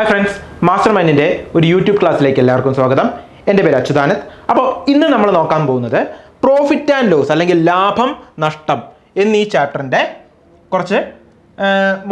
Hi friends, master മൈൻഡിൻ്റെ ഒരു YouTube ക്ലാസ്സിലേക്ക് എല്ലാവർക്കും സ്വാഗതം. എൻ്റെ പേര് അച്യുതാനന്ദ്. അപ്പോൾ ഇന്ന് നമ്മൾ നോക്കാൻ പോകുന്നത് പ്രോഫിറ്റ് ആൻഡ് ലോസ് അല്ലെങ്കിൽ ലാഭം നഷ്ടം എന്നീ ചാപ്റ്ററിൻ്റെ കുറച്ച്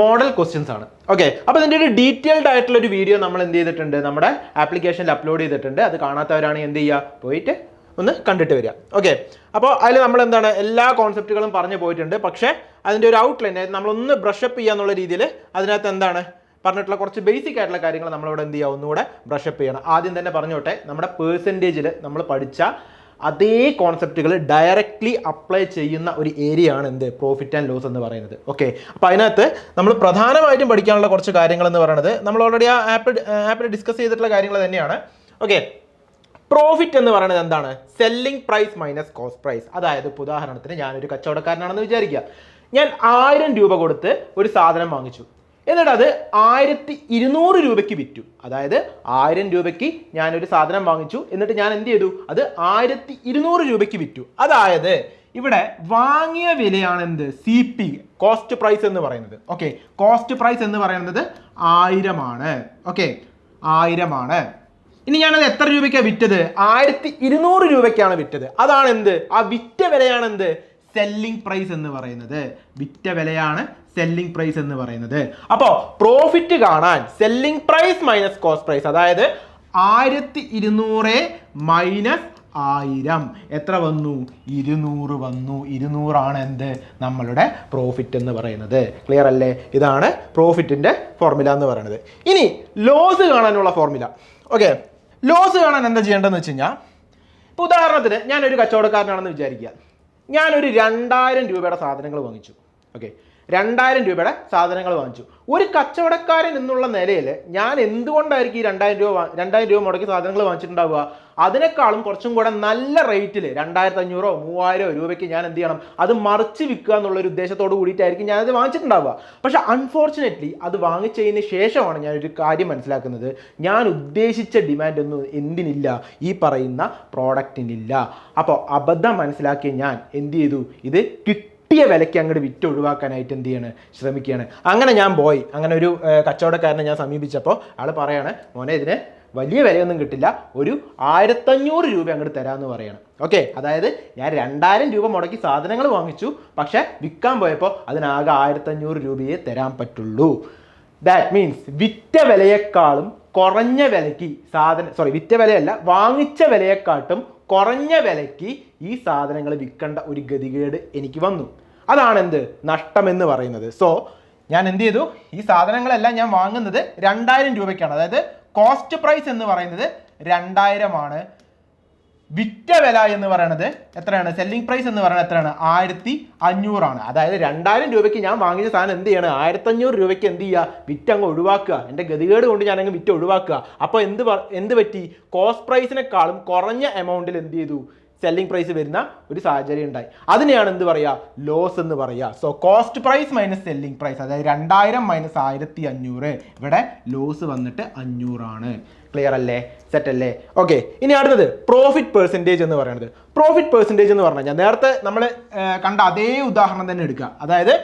മോഡൽ ക്വസ്റ്റ്യൻസ് ആണ്. ഓക്കെ, അപ്പോൾ ഇതിൻ്റെ ഒരു ഡീറ്റെയിൽഡ് ആയിട്ടുള്ള ഒരു വീഡിയോ നമ്മൾ എന്ത് ചെയ്തിട്ടുണ്ട്, നമ്മുടെ ആപ്ലിക്കേഷനിൽ അപ്ലോഡ് ചെയ്തിട്ടുണ്ട്. അത് കാണാത്തവരാണ് എന്ത് ചെയ്യുക, പോയിട്ട് ഒന്ന് കണ്ടിട്ട് വരിക. ഓക്കെ, അപ്പോൾ അതിൽ നമ്മൾ എന്താണ് എല്ലാ കോൺസെപ്റ്റുകളും പറഞ്ഞു പോയിട്ടുണ്ട്. പക്ഷേ അതിൻ്റെ ഒരു ഔട്ട്ലൈൻ നമ്മളൊന്ന് ബ്രഷപ്പ് ചെയ്യുക എന്നുള്ള രീതിയിൽ അതിനകത്ത് എന്താണ് പറഞ്ഞിട്ടുള്ള കുറച്ച് ബേസിക് ആയിട്ടുള്ള കാര്യങ്ങൾ നമ്മളിവിടെ എന്ത് ചെയ്യുക, ഒന്നുകൂടെ ബ്രഷപ്പ് ചെയ്യണം. ആദ്യം തന്നെ പറഞ്ഞോട്ടെ, നമ്മുടെ പേഴ്സൻറ്റേജിൽ നമ്മൾ പഠിച്ച അതേ കോൺസെപ്റ്റുകൾ ഡയറക്റ്റ്ലി അപ്ലൈ ചെയ്യുന്ന ഒരു ഏരിയ ആണ് എന്ത്, പ്രോഫിറ്റ് ആൻഡ് ലോസ് എന്ന് പറയുന്നത്. ഓക്കെ, അപ്പോൾ അതിനകത്ത് നമ്മൾ പ്രധാനമായിട്ടും പഠിക്കാനുള്ള കുറച്ച് കാര്യങ്ങൾ എന്ന് പറയുന്നത് നമ്മൾ ഓൾറെഡി ആ ആപ്പിൽ ഡിസ്കസ് ചെയ്തിട്ടുള്ള കാര്യങ്ങൾ തന്നെയാണ്. ഓക്കെ, പ്രോഫിറ്റ് എന്ന് പറയുന്നത് എന്താണ്, selling price minus cost price. അതായത് ഇപ്പോൾ ഉദാഹരണത്തിന് ഞാനൊരു കച്ചവടക്കാരനാണെന്ന് വിചാരിക്കുക. ഞാൻ 1000 രൂപ കൊടുത്ത് ഒരു സാധനം വാങ്ങിച്ചു, എന്നിട്ട് അത് 1200 രൂപയ്ക്ക് വിറ്റു. അതായത് 1000 രൂപയ്ക്ക് ഞാനൊരു സാധനം വാങ്ങിച്ചു, എന്നിട്ട് ഞാൻ എന്ത് ചെയ്തു, അത് 1200 രൂപയ്ക്ക് വിറ്റു. അതായത് ഇവിടെ വാങ്ങിയ വിലയാണ് എന്ത്, CP, കോസ്റ്റ് പ്രൈസ് എന്ന് പറയുന്നത്. ഓക്കെ, കോസ്റ്റ് പ്രൈസ് എന്ന് പറയുന്നത് 1000 ആണ്. ഓക്കെ, 1000 ആണ്. ഇനി ഞാനത് എത്ര രൂപയ്ക്കാണ് വിറ്റത്, 1200 രൂപയ്ക്കാണ് വിറ്റത്. അതാണ് എന്ത്, ആ വിറ്റ വിലയാണ് എന്ത്, സെല്ലിംഗ് പ്രൈസ് എന്ന് പറയുന്നത്. വിറ്റ വിലയാണ് സെല്ലിംഗ് പ്രൈസ് എന്ന് പറയുന്നത്. അപ്പോൾ പ്രോഫിറ്റ് കാണാൻ selling price minus cost price, അതായത് 1200 മൈനസ് 1000 എത്ര വന്നു, 200 വന്നു. 200 ആണ് എന്ത്, നമ്മളുടെ പ്രോഫിറ്റ് എന്ന് പറയുന്നത്. ക്ലിയർ അല്ലേ? ഇതാണ് പ്രോഫിറ്റിന്റെ ഫോർമുല എന്ന് പറയുന്നത്. ഇനി ലോസ് കാണാനുള്ള ഫോർമുല. ഓക്കെ, ലോസ് കാണാൻ എന്താ ചെയ്യേണ്ടതെന്ന് വെച്ച് കഴിഞ്ഞാൽ, ഇപ്പോൾ ഉദാഹരണത്തിന് ഞാനൊരു കച്ചവടക്കാരനാണെന്ന് വിചാരിക്കുക. ഞാനൊരു 2000 രൂപയുടെ സാധനങ്ങൾ വാങ്ങിച്ചു. ഓക്കെ, 2000 രൂപയുടെ സാധനങ്ങൾ വാങ്ങിച്ചു. ഒരു കച്ചവടക്കാരൻ എന്നുള്ള നിലയിൽ ഞാൻ എന്തുകൊണ്ടായിരിക്കും ഈ 2000 രൂപ മുടക്കി സാധനങ്ങൾ വാങ്ങിച്ചിട്ടുണ്ടാവുക, അതിനേക്കാളും കുറച്ചും കൂടെ നല്ല റേറ്റിൽ 2500 3000 രൂപയ്ക്ക് ഞാൻ എന്ത് ചെയ്യണം, അത് മറിച്ച് വിൽക്കുക എന്നുള്ളൊരു ഉദ്ദേശത്തോട് കൂടിയിട്ടായിരിക്കും ഞാനത് വാങ്ങിച്ചിട്ടുണ്ടാവുക. പക്ഷെ അൺഫോർച്ചുനേറ്റ്ലി അത് വാങ്ങിച്ചതിന് ശേഷമാണ് ഞാനൊരു കാര്യം മനസ്സിലാക്കുന്നത്, ഞാൻ ഉദ്ദേശിച്ച ഡിമാൻഡ് ഒന്നും എന്തിനില്ല, ഈ പറയുന്ന പ്രോഡക്റ്റിനില്ല. അപ്പോൾ അബദ്ധം മനസ്സിലാക്കിയ ഞാൻ എന്ത് ചെയ്തു, ഇത് കിട്ടിയ വിലയ്ക്ക് അങ്ങോട്ട് വിറ്റ് ഒഴിവാക്കാനായിട്ട് എന്ത് ചെയ്യാണ്, ശ്രമിക്കുകയാണ്. അങ്ങനെ ഞാൻ പോയി, അങ്ങനെ ഒരു കച്ചവടക്കാരനെ ഞാൻ സമീപിച്ചപ്പോൾ ആൾ പറയാണ്, മോനെ ഇതിന് വലിയ വിലയൊന്നും കിട്ടില്ല, ഒരു 1500 രൂപ അങ്ങോട്ട് തരാമെന്ന് പറയണം. ഓക്കെ, അതായത് ഞാൻ 2000 രൂപ മുടക്കി സാധനങ്ങൾ വാങ്ങിച്ചു, പക്ഷെ വിൽക്കാൻ പോയപ്പോൾ അതിനാകെ 1500 രൂപയെ തരാൻ പറ്റുള്ളൂ. ദാറ്റ് മീൻസ് വിറ്റ വിലയെക്കാളും കുറഞ്ഞ വിലയ്ക്ക് വിറ്റ വിലയല്ല, വാങ്ങിച്ച വിലയെക്കാട്ടും കുറഞ്ഞ വിലയ്ക്ക് ഈ സാധനങ്ങൾ വിൽക്കേണ്ട ഒരു ഗതികേട് എനിക്ക് വന്നു. അതാണ് എന്ത്, നഷ്ടം എന്ന് പറയുന്നത്. സോ ഞാൻ എന്ത് ചെയ്തു, ഈ സാധനങ്ങളെല്ലാം ഞാൻ വാങ്ങുന്നത് 2000 രൂപയ്ക്കാണ്. അതായത് കോസ്റ്റ് പ്രൈസ് എന്ന് പറയുന്നത് 2000 ആണ്. വിറ്റ വില എന്ന് പറയുന്നത് എത്രയാണ്, സെല്ലിംഗ് പ്രൈസ് എന്ന് പറയുന്നത് എത്രയാണ്, 1500 ആണ്. അതായത് 2000 രൂപയ്ക്ക് ഞാൻ വാങ്ങിയ സാധനം എന്ത് ചെയ്യണം, 1500 രൂപയ്ക്ക് എന്ത് ചെയ്യുക, വിറ്റങ്ങ് ഒഴിവാക്കുക. എൻ്റെ ഗതികേട് കൊണ്ട് ഞാൻ അങ്ങ് വിറ്റ് ഒഴിവാക്കുക. അപ്പോൾ എന്ത് പറ്റി, കോസ്റ്റ് പ്രൈസിനെക്കാളും കുറഞ്ഞ എമൗണ്ടിൽ എന്ത് ചെയ്തു, സെല്ലിംഗ് പ്രൈസ് വരുന്ന ഒരു സാഹചര്യം ഉണ്ടായി. അതിനെയാണ് എന്ത് പറയുക, ലോസ് എന്ന് പറയുക. So cost price minus selling price, അതായത് 2000 മൈനസ് 1500, ഇവിടെ ലോസ് വന്നിട്ട് 500 ആണ്. ക്ലിയർ അല്ലേ, സെറ്റ് അല്ലേ? ഓക്കെ, ഇനി അടുത്തത് പ്രോഫിറ്റ് പെർസെൻറ്റേജ് എന്ന് പറയുന്നത്. പ്രോഫിറ്റ് പെർസെൻറ്റേജ് എന്ന് പറഞ്ഞു കഴിഞ്ഞാൽ നേരത്തെ നമ്മൾ കണ്ട അതേ ഉദാഹരണം തന്നെ എടുക്കുക. അതായത്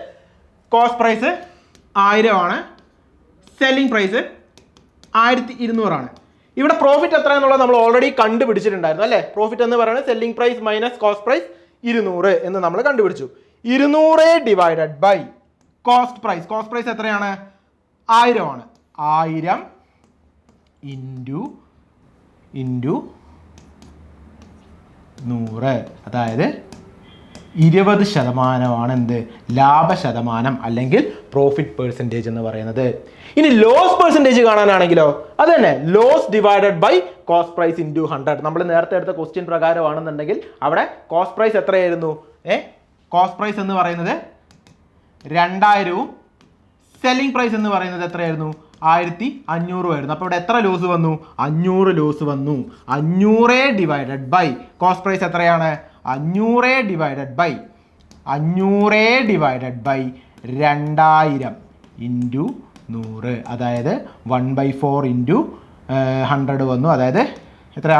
കോസ്റ്റ് പ്രൈസ് 1000 ആണ്, സെല്ലിംഗ് പ്രൈസ് 1200 ആണ്. ഇവിടെ പ്രോഫിറ്റ് എത്ര എന്നുള്ളത് നമ്മൾ ഓൾറെഡി കണ്ടുപിടിച്ചിട്ടുണ്ടായിരുന്നു അല്ലേ. പ്രോഫിറ്റ് എന്ന് പറയുന്നത് selling price minus cost price 200 എന്ന് നമ്മൾ കണ്ടുപിടിച്ചു. 200 divided by cost price. Cost price എത്രയാണ്, 1000 ആണ്. 1000 ഇൻറ്റു 100, അതായത് 20% എന്ത്, ലാഭ ശതമാനം അല്ലെങ്കിൽ പ്രോഫിറ്റ് പെർസെൻറ്റേജ് എന്ന് പറയുന്നത്. ഇനി ലോസ് പെർസെൻറ്റേജ് കാണാനാണെങ്കിലോ അത് തന്നെ, loss divided by cost price into 100. നമ്മൾ നേരത്തെ എടുത്ത ക്വസ്റ്റ്യൻ പ്രകാരമാണെന്നുണ്ടെങ്കിൽ അവിടെ കോസ്റ്റ് പ്രൈസ് എത്രയായിരുന്നു, കോസ്റ്റ് പ്രൈസ് എന്ന് പറയുന്നത് 2000-ഉം സെല്ലിംഗ് പ്രൈസ് എന്ന് പറയുന്നത് എത്രയായിരുന്നു, 1500 ആയിരുന്നു. അപ്പോൾ ഇവിടെ എത്ര ലോസ് വന്നു, 500 ലോസ് വന്നു. 500 ഡിവൈഡഡ് ബൈ കോസ്റ്റ് പ്രൈസ് എത്രയാണ്, 500 ഡിവൈഡഡ് ബൈ 2000 ഇൻറ്റു 100, അതായത് 1/4 ഇൻറ്റു 100 വന്നു. അതായത് എത്ര,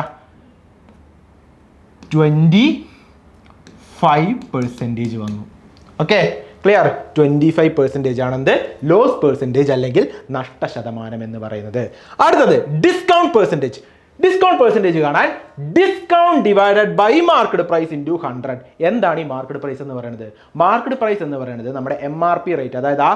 25% വന്നു. Okay, clear? 25% ആണെന്ത് ലോസ് പെർസെൻറ്റേജ് അല്ലെങ്കിൽ നഷ്ടശതമാനം എന്ന് പറയുന്നത്. അടുത്തത് ഡിസ്കൗണ്ട് പെർസെൻറ്റേജ്. ഡിസ്കൗണ്ട് പെർസെൻറ്റേജ് കാണാൻ discount divided by market price into 100. എന്താണ് ഈ മാർക്കറ്റ് പ്രൈസ് എന്ന് പറയുന്നത്? മാർക്കറ്റ് പ്രൈസ് എന്ന് പറയുന്നത് നമ്മുടെ MRP റേറ്റ്, അതായത് ആ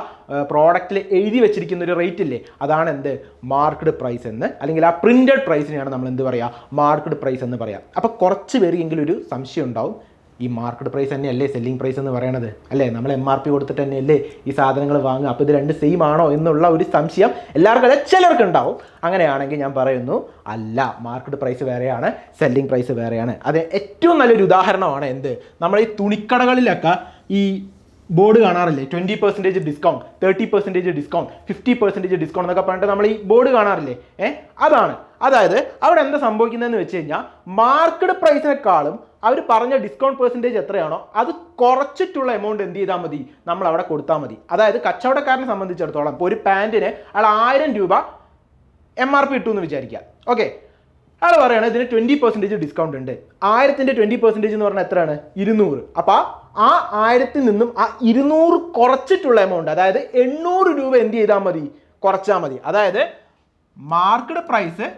പ്രോഡക്റ്റിൽ എഴുതി വെച്ചിരിക്കുന്ന ഒരു റേറ്റ് ഇല്ലേ, അതാണ് എന്ത് മാർക്കറ്റ് പ്രൈസ് എന്ന്, അല്ലെങ്കിൽ ആ പ്രിന്റഡ് പ്രൈസിനെയാണ് നമ്മൾ എന്ത് പറയുക, മാർക്കറ്റ് പ്രൈസ് എന്ന് പറയാം. അപ്പോൾ കുറച്ച് പേർക്കെങ്കിലും ഒരു സംശയം ഉണ്ടാവും, ഈ മാർക്കറ്റ് പ്രൈസ് തന്നെയല്ലേ സെല്ലിംഗ് പ്രൈസ് എന്ന് പറയണത്, അല്ലേ? നമ്മൾ MRP കൊടുത്തിട്ട് തന്നെയല്ലേ ഈ സാധനങ്ങൾ വാങ്ങുക, അപ്പോൾ ഇത് രണ്ട് സെയിം ആണോ എന്നുള്ള ഒരു സംശയം എല്ലാവർക്കും അല്ല, ചിലർക്ക് ഉണ്ടാവും. അങ്ങനെയാണെങ്കിൽ ഞാൻ പറയുന്നു, അല്ല, മാർക്കറ്റ് പ്രൈസ് വേറെയാണ്, സെല്ലിംഗ് പ്രൈസ് വേറെയാണ്. അത് ഏറ്റവും നല്ലൊരു ഉദാഹരണമാണ് എന്ത്, നമ്മൾ ഈ തുണിക്കടകളിലൊക്കെ ഈ ബോർഡ് കാണാറില്ലേ, 20% ഡിസ്കൗണ്ട്, 30% ഡിസ്കൗണ്ട്, 50% ഡിസ്കൗണ്ട് എന്നൊക്കെ പറഞ്ഞിട്ട് നമ്മൾ ഈ ബോർഡ് കാണാറില്ലേ, അതാണ്. അതായത് അവിടെ എന്താ സംഭവിക്കുന്നതെന്ന് വെച്ച് കഴിഞ്ഞാൽ മാർക്കറ്റ് പ്രൈസിനെക്കാളും അവർ പറഞ്ഞ ഡിസ്കൗണ്ട് പെർസെൻറ്റേജ് എത്രയാണോ അത് കുറച്ചിട്ടുള്ള എമൗണ്ട് എന്ത് ചെയ്താൽ മതി, നമ്മൾ അവിടെ കൊടുത്താൽ മതി. അതായത് കച്ചവടക്കാരനെ സംബന്ധിച്ചിടത്തോളം ഇപ്പോൾ ഒരു പാൻറ്റിന് അയാൾ 1000 രൂപ MRP ഇട്ടു എന്ന് വിചാരിക്കുക. ഓക്കെ, അയാൾ പറയുകയാണ് ഇതിന് 20% ഡിസ്കൗണ്ട് ഉണ്ട്. 1000ന്റെ 20% എന്ന് പറഞ്ഞാൽ എത്രയാണ്? 200. അപ്പോൾ ആ 1000ൽ നിന്നും ആ 200 കുറച്ചിട്ടുള്ള എമൗണ്ട്, അതായത് 800 രൂപ എന്ത് ചെയ്താൽ മതി, കുറച്ചാൽ മതി. അതായത് മാർക്കറ്റ് പ്രൈസ്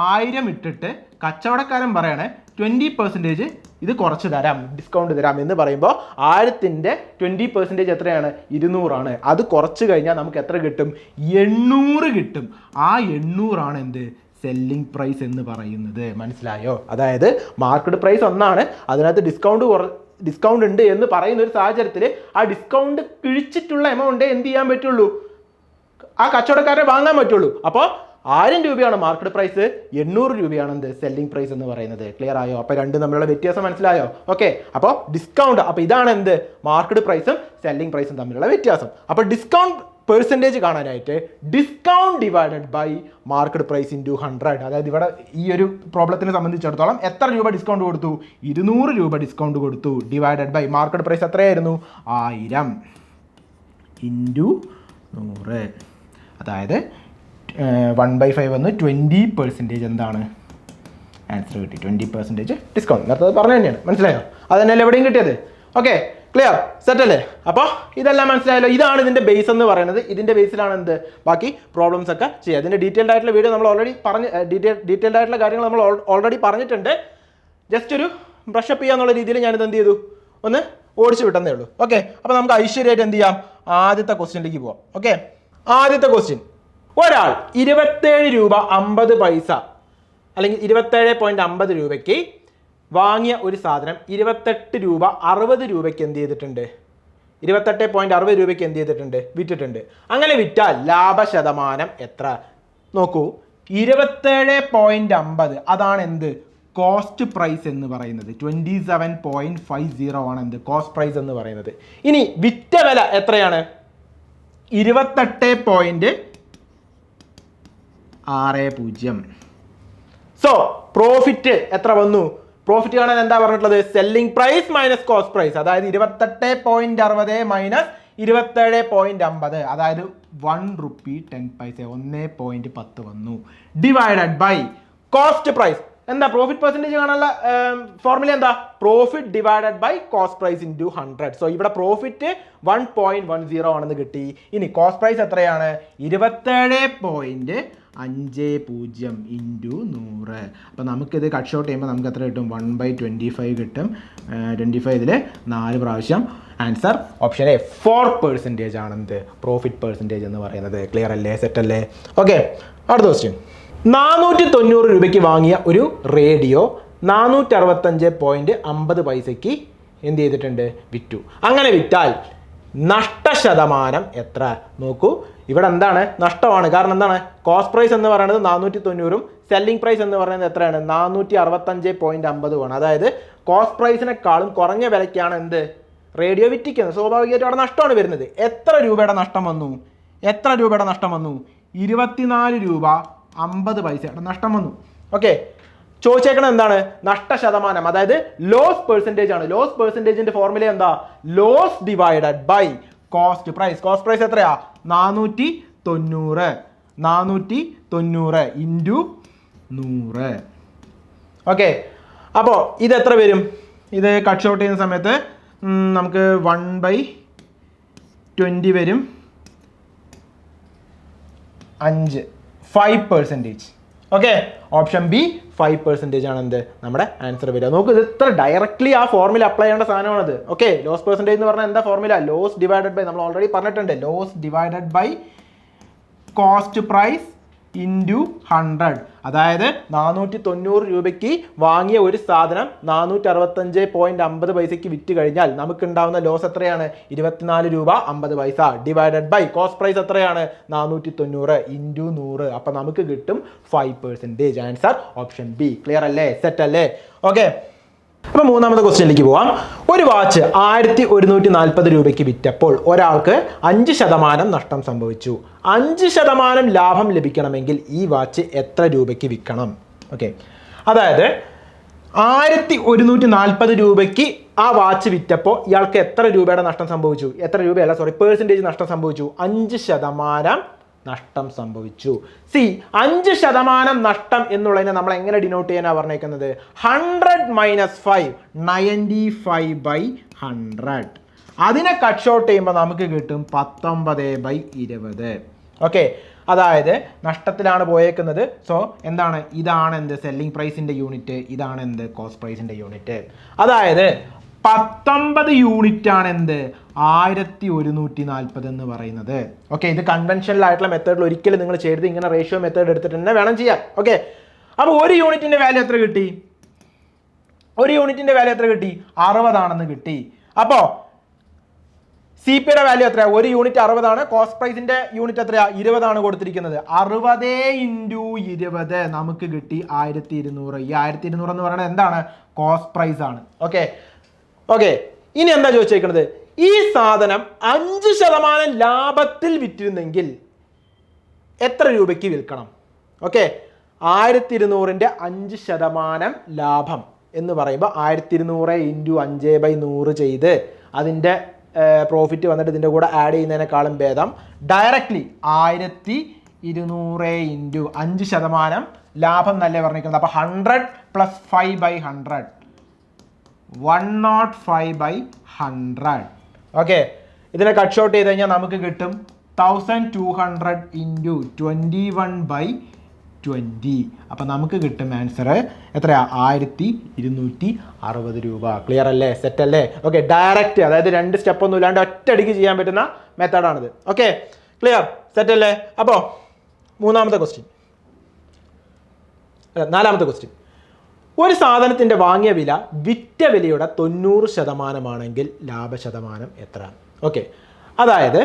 1000 ഇട്ടിട്ട് കച്ചവടക്കാരൻ പറയാണ് 20% ഇത് കുറച്ച് തരാം, ഡിസ്കൗണ്ട് തരാം എന്ന് പറയുമ്പോൾ 1000ന്റെ 20% എത്രയാണ്? 200 ആണ്. അത് കുറച്ച് കഴിഞ്ഞാൽ നമുക്ക് എത്ര കിട്ടും? 800 കിട്ടും. ആ 800 ആണ് എന്ത് സെല്ലിംഗ് പ്രൈസ് എന്ന് പറയുന്നത്. മനസ്സിലായോ? അതായത് മാർക്കറ്റ് പ്രൈസ് ഒന്നാണ്, അതിനകത്ത് ഡിസ്കൗണ്ട് ഉണ്ട് എന്ന് പറയുന്ന ഒരു സാഹചര്യത്തിൽ ആ ഡിസ്കൗണ്ട് കിഴിച്ചിട്ടുള്ള എമൗണ്ട് എന്ത് ചെയ്യാൻ പറ്റുള്ളൂ, ആ കച്ചവടക്കാരെ വാങ്ങാൻ പറ്റുള്ളൂ. അപ്പോൾ 1000 രൂപയാണ് മാർക്കറ്റ് പ്രൈസ്, 800 രൂപയാണ് എന്ത് സെല്ലിംഗ് പ്രൈസ് എന്ന് പറയുന്നത്. ക്ലിയർ ആയോ? അപ്പോൾ രണ്ടും തമ്മിലുള്ള വ്യത്യാസം മനസ്സിലായോ? ഓക്കെ, അപ്പോൾ ഡിസ്കൗണ്ട്, അപ്പോൾ ഇതാണ് എന്ത് മാർക്കറ്റ് പ്രൈസും സെല്ലിംഗ് പ്രൈസും തമ്മിലുള്ള വ്യത്യാസം. അപ്പോൾ ഡിസ്കൗണ്ട് പെർസെൻറ്റേജ് കാണാനായിട്ട് discount divided by market price into 100. അതായത് ഇവിടെ ഈ ഒരു പ്രോബ്ലത്തിനെ സംബന്ധിച്ചിടത്തോളം എത്ര രൂപ ഡിസ്കൗണ്ട് കൊടുത്തു? 200 രൂപ ഡിസ്കൗണ്ട് കൊടുത്തു. ഡിവൈഡഡ് ബൈ മാർക്കറ്റ് പ്രൈസ് എത്രയായിരുന്നു? 1000 ഇൻറ്റു 100. അതായത് 1/5 വന്ന് 20% എന്താണ് ആൻസർ കിട്ടി. 20% ഡിസ്കൗണ്ട്. നേരത്തെ പറഞ്ഞു തന്നെയാണ്, മനസ്സിലായോ? അത് തന്നെയല്ലേ എവിടെയും കിട്ടിയത്. ഓക്കെ, ക്ലിയർ, സെറ്റ് അല്ലേ? അപ്പോൾ ഇതെല്ലാം മനസ്സിലായല്ലോ. ഇതാണ് ഇതിൻ്റെ ബേസ് എന്ന് പറയുന്നത്. ഇതിൻ്റെ ബേസിലാണ് എന്ത് ബാക്കി പ്രോബ്ലംസ് ഒക്കെ ചെയ്യുക. ഇതിൻ്റെ ഡീറ്റെയിൽഡ് ആയിട്ടുള്ള വീഡിയോ നമ്മൾ ഓൾറെഡി ഡീറ്റെയിൽഡ് ആയിട്ടുള്ള കാര്യങ്ങൾ നമ്മൾ ഓൾറെഡി പറഞ്ഞിട്ടുണ്ട്. ജസ്റ്റ് ഒരു ബ്രഷ് അപ്പ് ചെയ്യാന്നുള്ള രീതിയിൽ ഞാനിത് എന്ത് ചെയ്തു, ഒന്ന് ഓടിച്ചു വിട്ടെന്നേ ഉള്ളൂ. ഓക്കെ, അപ്പോൾ നമുക്ക് ഐശ്വര്യമായിട്ട് എന്ത് ചെയ്യാം, ആദ്യത്തെ ക്വസ്റ്റ്യനിലേക്ക് പോവാം. ഓക്കെ, ആദ്യത്തെ ക്വസ്റ്റ്യൻ, ഒരാൾ 27 രൂപ 50 പൈസ അല്ലെങ്കിൽ 27.50 രൂപയ്ക്ക് വാങ്ങിയ ഒരു സാധനം 28 രൂപ 60 രൂപയ്ക്ക് എന്ത് ചെയ്തിട്ടുണ്ട്, 28.60 രൂപയ്ക്ക് എന്ത് ചെയ്തിട്ടുണ്ട്, വിറ്റിട്ടുണ്ട്. അങ്ങനെ വിറ്റാൽ ലാഭശതമാനം എത്ര? നോക്കൂ, 27.50 അതാണ് എന്ത് കോസ്റ്റ് പ്രൈസ് എന്ന് പറയുന്നത്. 27.50 ആണ് എന്ത് കോസ്റ്റ് പ്രൈസ് എന്ന് പറയുന്നത്. ഇനി വിറ്റ വില എത്രയാണ്? 28.60. സോ പ്രോഫിറ്റ് എത്ര വന്നു? പ്രോഫിറ്റ് കാണാൻ എന്താ പറഞ്ഞിട്ടുള്ളത്? Selling price minus cost price. അതായത് 28.60 മൈനസ് 27.50, അതായത് 1 രൂപ 10 പൈസ, 1.10 വന്നു. Divided by cost price. എന്താ പ്രോഫിറ്റ് പെർസെൻറ്റേജ് കാണാനുള്ള ഫോർമുല എന്താ? Profit divided by cost price into 100. So ഇവിടെ പ്രോഫിറ്റ് 1.10 ആണെന്ന് കിട്ടി. ഇനി കോസ്റ്റ് പ്രൈസ് എത്രയാണ്? 27.50 ഇൻറ്റു 100. അപ്പോൾ നമുക്കിത് കട്ട് ഷോട്ട് ചെയ്യുമ്പോൾ നമുക്ക് എത്ര കിട്ടും? 1/25 കിട്ടും. 25 ഇതിൽ 4 പ്രാവശ്യം. ആൻസർ ഓപ്ഷൻ എ 4% ആണെന്ത് പ്രോഫിറ്റ് പെർസെൻറ്റേജ് എന്ന് പറയുന്നത്. ക്ലിയർ അല്ലേ? സെറ്റ് അല്ലേ? ഓക്കെ, അടുത്ത ക്വസ്റ്റ്യൻ. 490 രൂപയ്ക്ക് വാങ്ങിയ ഒരു റേഡിയോ 465.50 പൈസയ്ക്ക് എന്ത് ചെയ്തിട്ടുണ്ട്? വിറ്റു. അങ്ങനെ വിറ്റാൽ നഷ്ടശതമാനം എത്ര? നോക്കൂ, ഇവിടെ എന്താണ്? നഷ്ടമാണ്. കാരണം എന്താണ്? കോസ്റ്റ് പ്രൈസ് എന്ന് പറയുന്നത് 490ഉം സെല്ലിംഗ് പ്രൈസ് എന്ന് പറയുന്നത് എത്രയാണ്? 465.50 അതായത് കോസ്റ്റ് പ്രൈസിനെക്കാളും കുറഞ്ഞ വിലയ്ക്കാണ് എന്ത് റേഡിയോ വിറ്റിക്കുന്നത്. സ്വാഭാവികമായിട്ടും അവിടെ നഷ്ടമാണ് വരുന്നത്. എത്ര രൂപയുടെ നഷ്ടം വന്നു? 24 രൂപ 50 പൈസയുടെ നഷ്ടം വന്നു. ഓക്കെ, ചോദിച്ചേക്കണം എന്താണ്? നഷ്ടശതമാനം, അതായത് ലോസ് പെർസെൻറ്റേജ് ആണ്. ലോസ് പെർസെൻറ്റേജിന്റെ ഫോർമുല എന്താ? Loss divided by cost price. Cost price എത്രയാ? 490 ഇൻറ്റു 100. ഓക്കെ, അപ്പോൾ ഇത് എത്ര വരും? ഇത് കട്ട് ഷോട്ട് ചെയ്യുന്ന സമയത്ത് നമുക്ക് 1/5 20 വരും, 5%. ഓക്കെ, ഓപ്ഷൻ ബി 5% ആണ് എന്ത് നമ്മുടെ ആൻസർ വരിക. നോക്ക്, ഇത് ഇത്ര ഡയറക്ട്ലി ആ ഫോർമുല അപ്ലൈ ചെയ്യേണ്ട സാധനമാണത്. ഓക്കെ, ലോസ് പെർസെൻറ്റേജ് എന്ന് പറഞ്ഞാൽ എന്താ ഫോർമുല? ലോസ് ഡിവൈഡഡ് ബൈ, നമ്മൾ ഓൾറെഡി പറഞ്ഞിട്ടുണ്ട്, loss divided by cost price into 100. അതായത് 490 രൂപയ്ക്ക് വാങ്ങിയ ഒരു സാധനം 465.50 വിറ്റ് കഴിഞ്ഞാൽ നമുക്കുണ്ടാവുന്ന ലോസ് എത്രയാണ്? 24 രൂപ 50 പൈസ ഡിവൈഡഡ് ബൈ കോസ്റ്റ് പ്രൈസ് എത്രയാണ്? 490 ഇൻറ്റു 100. അപ്പം നമുക്ക് കിട്ടും 5%. Answer option B. ക്ലിയർ അല്ലേ? സെറ്റ് അല്ലേ? ഓക്കെ, അപ്പോൾ മൂന്നാമത്തെ ക്വസ്റ്റ്യനിലേക്ക് പോവാം. ഒരു വാച്ച് 1140 രൂപയ്ക്ക് വിറ്റപ്പോൾ ഒരാൾക്ക് 5% നഷ്ടം സംഭവിച്ചു. 5% ലാഭം ലഭിക്കണമെങ്കിൽ ഈ വാച്ച് എത്ര രൂപയ്ക്ക് വിൽക്കണം? ഓക്കെ, അതായത് 1140 രൂപയ്ക്ക് ആ വാച്ച് വിറ്റപ്പോൾ ഇയാൾക്ക് എത്ര രൂപയുടെ നഷ്ടം സംഭവിച്ചു? എത്ര രൂപയല്ല, സോറി, പെർസെൻറ്റേജ് നഷ്ടം സംഭവിച്ചു? 5% നഷ്ടം സംഭവിച്ചു. 5% നഷ്ടം എന്നുള്ളതിനെ നമ്മൾ എങ്ങനെ ഡിനോട്ട് ചെയ്യാനാണ് പറഞ്ഞേക്കുന്നത്? 100 - 5, 95/100. അതിനെ കട്ട് ഷോർട്ട് ചെയ്യുമ്പോൾ നമുക്ക് കിട്ടും 19/20. ഓക്കെ, അതായത് നഷ്ടത്തിലാണ് പോയേക്കുന്നത്. സോ എന്താണ്? ഇതാണ് എന്ത് സെല്ലിംഗ് പ്രൈസിന്റെ യൂണിറ്റ്, ഇതാണ് എന്ത് കോസ്റ്റ് പ്രൈസിന്റെ യൂണിറ്റ്. അതായത് 19 യൂണിറ്റ് ആണ് എന്ത് 1140 എന്ന് പറയുന്നത്. ഓക്കെ, ഇത് കൺവെൻഷനൽ ആയിട്ടുള്ള മെത്തേഡിൽ ഒരിക്കലും നിങ്ങൾ ചെയ്ത് ഇങ്ങനെ റേഷ്യോ മെത്തേഡ് എടുത്തിട്ട് തന്നെ വേണം ചെയ്യാൻ. ഓക്കെ, അപ്പോൾ ഒരു യൂണിറ്റിന്റെ വാല്യൂ എത്ര കിട്ടി? 60 ആണെന്ന് കിട്ടി. അപ്പോൾ സി പിയുടെ വാല്യൂ എത്രയാ? ഒരു യൂണിറ്റ് 60 ആണ്. കോസ്റ്റ് പ്രൈസിന്റെ യൂണിറ്റ് എത്രയാ? 20 ആണ് കൊടുത്തിരിക്കുന്നത്. 60 × 20 നമുക്ക് കിട്ടി 1200. ഈ 1200 എന്ന് പറയുന്നത് എന്താണ്? കോസ്റ്റ് പ്രൈസ് ആണ്. ഓക്കെ, ഇനി എന്താ ചോദിച്ചേക്കുന്നത്? ഈ സാധനം 5% ലാഭത്തിൽ വിറ്റിരുന്നെങ്കിൽ എത്ര രൂപയ്ക്ക് വിൽക്കണം? ഓക്കെ, 1200ന്റെ 5% ലാഭം എന്ന് പറയുമ്പോൾ 1200 × 5/100 ചെയ്ത് അതിൻ്റെ പ്രോഫിറ്റ് വന്നിട്ട് ഇതിൻ്റെ കൂടെ ആഡ് ചെയ്യുന്നതിനേക്കാളും ഭേദം ഡയറക്റ്റ്ലി 1200 × 5% ലാഭം എന്നല്ലേ പറഞ്ഞിരിക്കുന്നത്. അപ്പോൾ 100 + 5/100, 105/100. ഓക്കെ, ഇതിനെ കട്ട് ഷോർട്ട് ചെയ്ത് കഴിഞ്ഞാൽ നമുക്ക് കിട്ടും 1200 × 21/20. അപ്പം നമുക്ക് കിട്ടും ആൻസർ എത്രയാ? 1260 രൂപ. ക്ലിയർ അല്ലേ? സെറ്റ് അല്ലേ? ഓക്കെ, ഡയറക്റ്റ്, അതായത് 2 സ്റ്റെപ്പ് ഒന്നും ഇല്ലാണ്ട് ഒറ്റയടിക്ക് ചെയ്യാൻ പറ്റുന്ന മെത്തേഡാണിത്. Okay, clear? സെറ്റ് അല്ലേ? അപ്പോൾ നാലാമത്തെ ക്വസ്റ്റ്യൻ. ഒരു സാധനത്തിൻ്റെ വാങ്ങിയ വില വിറ്റ വിലയുടെ 90% ആണെങ്കിൽ ലാഭശതമാനം എത്ര? ഓക്കെ, അതായത്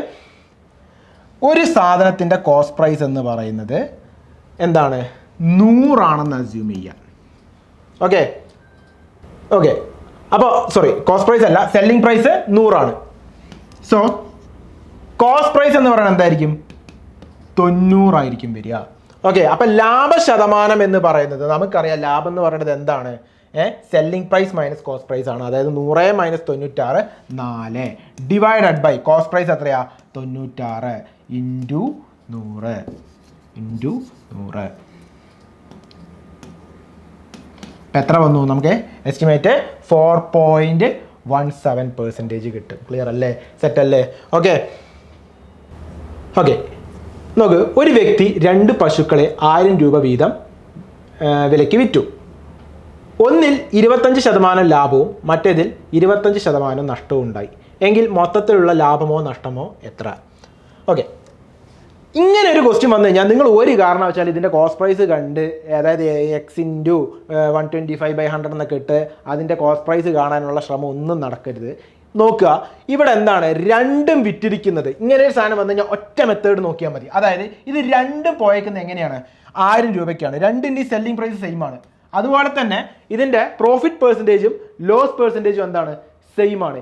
ഒരു സാധനത്തിൻ്റെ കോസ്റ്റ് പ്രൈസ് എന്ന് പറയുന്നത് എന്താണ്? 100 ആണെന്ന് അസ്യൂം ചെയ്യാം. ഓക്കെ, അപ്പോൾ സോറി, കോസ്റ്റ് പ്രൈസ് അല്ല, സെല്ലിംഗ് പ്രൈസ് 100 ആണ്. സോ കോസ്റ്റ് പ്രൈസ് എന്ന് പറയുന്നത് എന്തായിരിക്കും? 90 ആയിരിക്കും വരിക. ഓക്കെ, അപ്പം ലാഭശതമാനം എന്ന് പറയുന്നത് നമുക്കറിയാം. ലാഭം എന്ന് പറയുന്നത് എന്താണ്? Selling price minus cost price ആണ്. അതായത് 100 - 96 4 ഡിവൈഡഡ് ബൈ കോസ്റ്റ് പ്രൈസ് എത്രയാ? 96 × 100 × 100. ഇപ്പം എത്ര വന്നു? നമുക്ക് എസ്റ്റിമേറ്റ് 4.17% കിട്ടും. ക്ലിയർ അല്ലേ? സെറ്റ് അല്ലേ? ഓക്കെ, നോക്ക്, ഒരു വ്യക്തി 2 പശുക്കളെ 1000 രൂപ വീതം വിലയ്ക്ക് വിറ്റു. ഒന്നിൽ 25% ലാഭവും മറ്റേതിൽ 25% നഷ്ടവും ഉണ്ടായി. എങ്കിൽ മൊത്തത്തിലുള്ള ലാഭമോ നഷ്ടമോ എത്ര? ഓക്കെ, ഇങ്ങനെ ഒരു ക്വസ്റ്റ്യൻ വന്നു കഴിഞ്ഞാൽ നിങ്ങൾ ഒരു കാരണവശാൽ ഇതിൻ്റെ കോസ്റ്റ് പ്രൈസ് കണ്ട്, അതായത് x × 125/100 എന്നൊക്കെ ഇട്ട് അതിൻ്റെ കോസ്റ്റ് പ്രൈസ് കാണാനുള്ള ശ്രമം ഒന്നും നടക്കരുത്. നോക്കുക, ഇവിടെ എന്താണ്? രണ്ടും വിറ്റിരിക്കുന്നത്. ഇങ്ങനെ ഒരു സാധനം വന്നു കഴിഞ്ഞാൽ ഒറ്റ മെത്തേഡ് നോക്കിയാൽ മതി. അതായത് ഇത് രണ്ടും പോയേക്കുന്നത് എങ്ങനെയാണ്? 1000 രൂപയ്ക്കാണ്. രണ്ടിൻ്റെ സെല്ലിംഗ് പ്രൈസ് സെയിം ആണ്. അതുപോലെ തന്നെ ഇതിൻ്റെ പ്രോഫിറ്റ് പെർസെൻറ്റേജും ലോസ് പെർസെൻറ്റേജും എന്താണ്? സെയിം ആണ്.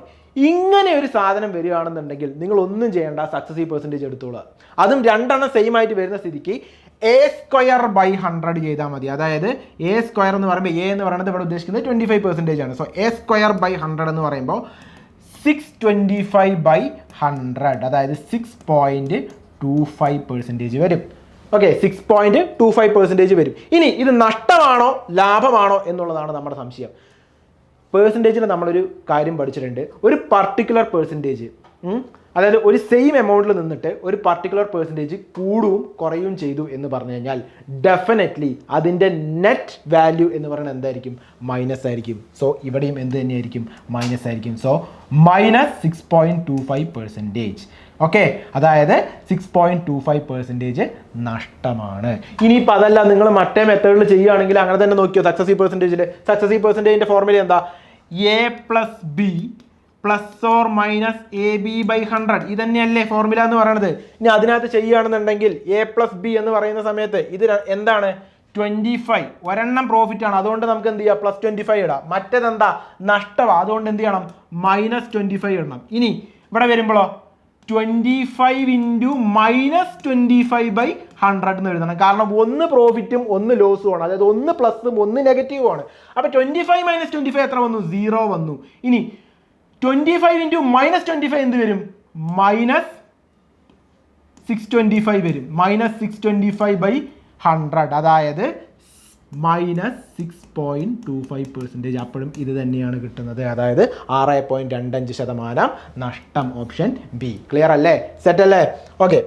ഇങ്ങനെ ഒരു സാധനം വരികയാണെന്നുണ്ടെങ്കിൽ നിങ്ങൾ ഒന്നും ചെയ്യേണ്ട, സക്സസീവ് പെർസെൻറ്റേജ് എടുത്തോളുക. അതും രണ്ടെണ്ണം സെയിം ആയിട്ട് വരുന്ന സ്ഥിതിക്ക് A²/100 ചെയ്താൽ മതി. അതായത് A² എന്ന് പറയുമ്പോൾ A എന്ന് പറയുന്നത് ഇവിടെ ഉദ്ദേശിക്കുന്നത് 25% ആണ്. സോ A²/100 എന്ന് പറയുമ്പോൾ 625/100, അതായത് 6.25% വരും. ഓക്കെ, 6.25% വരും. ഇനി ഇത് നഷ്ടമാണോ ലാഭമാണോ എന്നുള്ളതാണ് നമ്മുടെ സംശയം. പേഴ്സൻറ്റേജിൽ നമ്മളൊരു കാര്യം പഠിച്ചിട്ടുണ്ട്. ഒരു പർട്ടിക്കുലർ പെർസെൻറ്റേജ് അതായത് ഒരു സെയിം എമൗണ്ടിൽ നിന്നിട്ട് ഒരു പർട്ടിക്കുലർ പെർസെൻറ്റേജ് കൂടുകയും കുറയുകയും ചെയ്തു എന്ന് പറഞ്ഞു കഴിഞ്ഞാൽ ഡെഫിനറ്റ്ലി അതിൻ്റെ നെറ്റ് വാല്യൂ എന്ന് പറയുന്നത് എന്തായിരിക്കും? മൈനസ് ആയിരിക്കും. സോ ഇവിടെയും എന്ത് തന്നെയായിരിക്കും? മൈനസ് ആയിരിക്കും. സോ -6.25%. ഓക്കെ, അതായത് 6.25% നഷ്ടമാണ്. ഇനിയിപ്പോൾ അതല്ല, നിങ്ങൾ മറ്റേ മെത്തേഡിൽ ചെയ്യുകയാണെങ്കിൽ അങ്ങനെ തന്നെ നോക്കിയോ. സക്സസീവ് പെർസെൻറ്റേജിൻ്റെ ഫോർമുല എന്താ? A+B ± AB/100. ഇതന്നെയല്ലേ ഫോർമുല എന്ന് പറയുന്നത്. ഇനി അതിനകത്ത് ചെയ്യുകയാണെന്നുണ്ടെങ്കിൽ A+B എന്ന് പറയുന്ന സമയത്ത് ഇത് എന്താണ്? 25. ഒരെണ്ണം പ്രോഫിറ്റ് ആണ്, അതുകൊണ്ട് നമുക്ക് എന്ത് ചെയ്യാം? +25 ഇടാം. മറ്റേതെന്താ? നഷ്ടമാണ്, അതുകൊണ്ട് എന്ത് ചെയ്യണം? -25 ഇടണം. ഇനി ഇവിടെ വരുമ്പോഴോ 25 × -25/100 എന്ന് എഴുതണം. കാരണം ഒന്ന് പ്രോഫിറ്റും ഒന്ന് ലോസും ആണ്, അതായത് ഒന്ന് പ്ലസും ഒന്ന് നെഗറ്റീവും ആണ്. അപ്പോൾ 25 - 25 എത്ര വന്നു? 0 വന്നു. ഇനി 25 × -25 എന്ത് വരും? -625 വരും. -625/100, അതായത് -6.25%. അപ്പോഴും ഇത് തന്നെയാണ് കിട്ടുന്നത്, അതായത് 6.25% നഷ്ടം. Option B. ക്ലിയർ അല്ലേ? സെറ്റ് അല്ലേ? ഓക്കെ,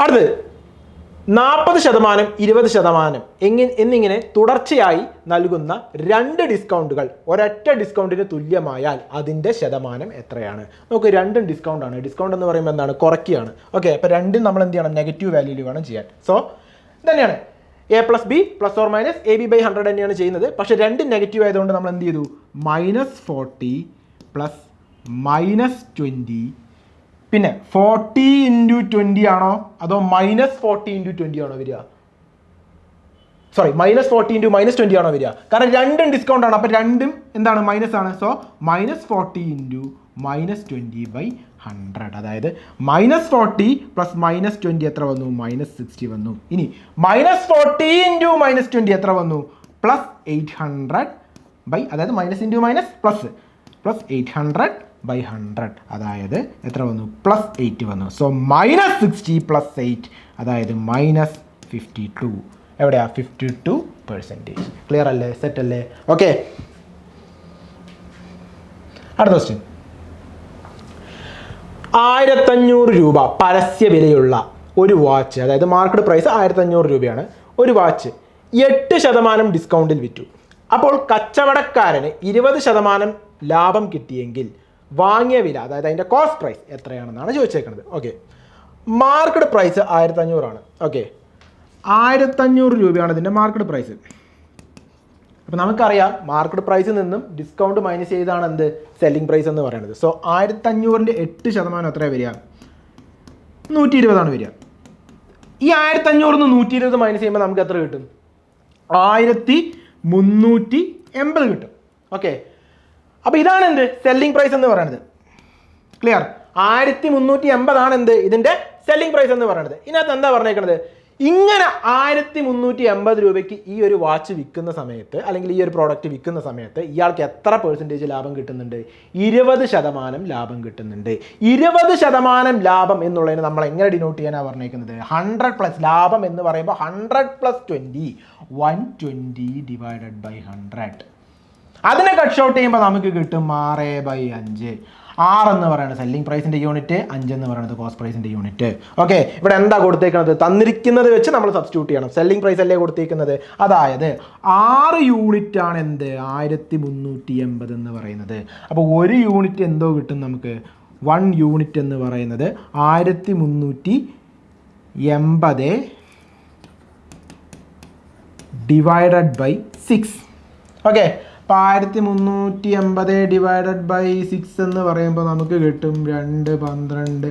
അടുത്ത് 40%, 20% എന്നിങ്ങനെ തുടർച്ചയായി നൽകുന്ന 2 ഡിസ്കൗണ്ടുകൾ ഒരൊറ്റ ഡിസ്കൗണ്ടിന് തുല്യമായാൽ അതിൻ്റെ ശതമാനം എത്രയാണ്? നമുക്ക് രണ്ടും ഡിസ്കൗണ്ട് ആണ്. ഡിസ്കൗണ്ട് എന്ന് പറയുമ്പോൾ എന്താണ്? കുറയ്ക്കുകയാണ്. ഓക്കെ, അപ്പോൾ രണ്ടും നമ്മൾ എന്ത് ചെയ്യണം? നെഗറ്റീവ് വാല്യൂയിൽ വേണം ചെയ്യാൻ. സോ തന്നെയാണ് A+B ± AB/100 തന്നെയാണ് ചെയ്യുന്നത്. പക്ഷേ രണ്ടും നെഗറ്റീവ് ആയതുകൊണ്ട് നമ്മൾ എന്ത് ചെയ്തു? -40 + -20. പിന്നെ 40 × 20 ആണോ അതോ -40 × 20 ആണോ വരിക? സോറി, -40 × -20 ആണോ വരിക? കാരണം രണ്ടും ഡിസ്കൗണ്ട് ആണ്, അപ്പോൾ രണ്ടും എന്താണ്? മൈനസ് ആണ്. സോ -40 × -20/100, അതായത് -40 + -20 എത്ര വന്നു? -60 വന്നു. ഇനി -40 × -20 എത്ര വന്നു? +800 അതായത് +800/100, അതായത് എത്ര വന്നു? +8 വന്നു. സോ -60 + 8, അതായത് -52. എവിടെയാ? 52%. ക്ലിയർ അല്ലേ? സെറ്റ് അല്ലേ? ഓക്കെ, അടുത്ത ക്വസ്റ്റ്യൻ. 1500 രൂപ പരസ്യ വിലയുള്ള ഒരു വാച്ച്, അതായത് മാർക്കറ്റ് പ്രൈസ് 1500 രൂപയാണ്. ഒരു വാച്ച് 8% ഡിസ്കൗണ്ടിൽ വിറ്റു. അപ്പോൾ കച്ചവടക്കാരന് 20% ലാഭം കിട്ടിയെങ്കിൽ വാങ്ങിയ വില, അതായത് അതിൻ്റെ കോസ്റ്റ് പ്രൈസ് എത്രയാണെന്നാണ് ചോദിച്ചേക്കുന്നത്. ഓക്കെ, മാർക്കറ്റ് പ്രൈസ് 1500 ആണ്. ഓക്കെ, 1500 രൂപയാണ് ഇതിൻ്റെ മാർക്കറ്റ് പ്രൈസ്. അപ്പോൾ നമുക്കറിയാം മാർക്കറ്റ് പ്രൈസിൽ നിന്നും ഡിസ്കൗണ്ട് മൈനസ് ചെയ്താണ് എന്ത്? സെല്ലിംഗ് പ്രൈസ് എന്ന് പറയുന്നത്. സോ 1500ൻ്റെ 8% എത്രയാണ് വരിക? 120 വരിക. ഈ 1500 120 മൈനസ് ചെയ്യുമ്പോൾ നമുക്ക് എത്ര കിട്ടും? 1380 കിട്ടും. ഓക്കെ, അപ്പോൾ ഇതാണ് എന്ത്? സെല്ലിംഗ് പ്രൈസ് എന്ന് പറയുന്നത്. ക്ലിയർ? 1380 ആണ് എന്ത്? ഇതിൻ്റെ സെല്ലിംഗ് പ്രൈസ് എന്ന് പറയുന്നത്. ഇതിനകത്ത് എന്താ പറഞ്ഞേക്കുന്നത്? ഇങ്ങനെ 1380 രൂപയ്ക്ക് ഈ ഒരു വാച്ച് വിൽക്കുന്ന സമയത്ത്, അല്ലെങ്കിൽ ഈ ഒരു പ്രോഡക്റ്റ് വിൽക്കുന്ന സമയത്ത് ഇയാൾക്ക് എത്ര % ലാഭം കിട്ടുന്നുണ്ട്? 20% ലാഭം കിട്ടുന്നുണ്ട്. 20% ലാഭം എന്നുള്ളതിന് നമ്മൾ എങ്ങനെ ഡിനോട്ട് ചെയ്യാനാണ് പറഞ്ഞേക്കുന്നത്? 100+ ലാഭം എന്ന് പറയുമ്പോൾ 100 + 20, 120 / 100. അതിനെ കട്ട് ഷോട്ട് ചെയ്യുമ്പോൾ നമുക്ക് കിട്ടും 6/5. 6 എന്ന് പറയുന്നത് സെല്ലിംഗ് പ്രൈസിൻ്റെ യൂണിറ്റ്, 5 എന്ന് പറയുന്നത് കോസ്റ്റ് പ്രൈസിൻ്റെ യൂണിറ്റ്. ഓക്കെ, ഇവിടെ എന്താ കൊടുത്തേക്കുന്നത്? തന്നിരിക്കുന്നത് വെച്ച് നമ്മൾ സബ്സ്റ്റിറ്റ്യൂട്ട് ചെയ്യണം. സെല്ലിംഗ് പ്രൈസ് അല്ലേ കൊടുത്തേക്കുന്നത്? അതായത് 6 യൂണിറ്റ് ആണ് എന്ത്? 1380 എന്ന് പറയുന്നത്. അപ്പോൾ ഒരു യൂണിറ്റ് എന്തോ കിട്ടും നമുക്ക്? 1 യൂണിറ്റ് എന്ന് പറയുന്നത് 1380 / 6. ഓക്കെ, അപ്പോൾ 1380 / 6 എന്ന് പറയുമ്പോൾ നമുക്ക് കിട്ടും 2, 12,